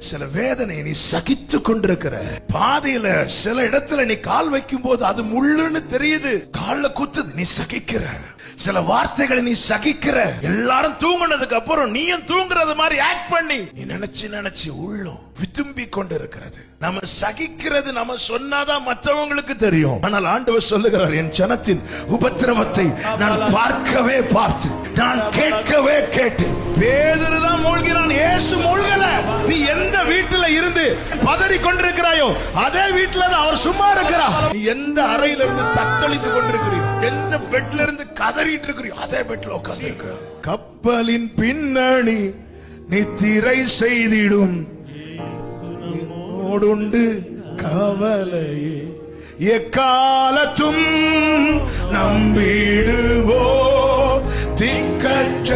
சில வேதனை நீ சகித்து கொண்டிருக்கிற பாதையில சில இடத்துல நீ கால் வைக்கும் போது அது முள்ளுன்னு தெரியுது, கால்ல குத்துது, நீ சகிக்கிற. சில வார்த்தைகளை நீ சகிக்கிற. எல்லாரும் தூங்குனதுக்கு அப்புறம் நீயும் தூங்குறது மாதிரி ஆக்ட் பண்ணி நீ நினைச்சு உள்ளம் விரும்பி கொண்டு இருக்கிறது. நம்ம சகிக்கிறது நம்ம சொன்னாதான் மற்றவங்களுக்கு தெரியும். ஆனால் ஆண்டவர் சொல்லுகிறார், என் ஜனத்தின் உபத்திரவத்தை நான் பார்க்கவே பார்த்து, நான் கேட்கவே கேட்டு. பேதுரு தான் மூழ்கிறான், இயேசு மூழ்கல. நீ எந்த வீட்டுல இருந்து பதறி கொண்டிருக்கிறாயோ அதே வீட்டுல தான் அவர் சும்மா இருக்கிறார். நீ எந்த அறையில இருந்து தத்தளித்து கொண்டிருக்கிறியோ, எந்த பெட்ல இருந்து கதறிட்டு இருக்கிறியோ அதே பெட்ல உட்கார்ந்து இருக்கிறார். கப்பலின் பின்னணி நித்திரை செய்திடும் ஓடுண்டு கவலையே எக்காலத்தும் நம்பிடுவோ திக்கற்ற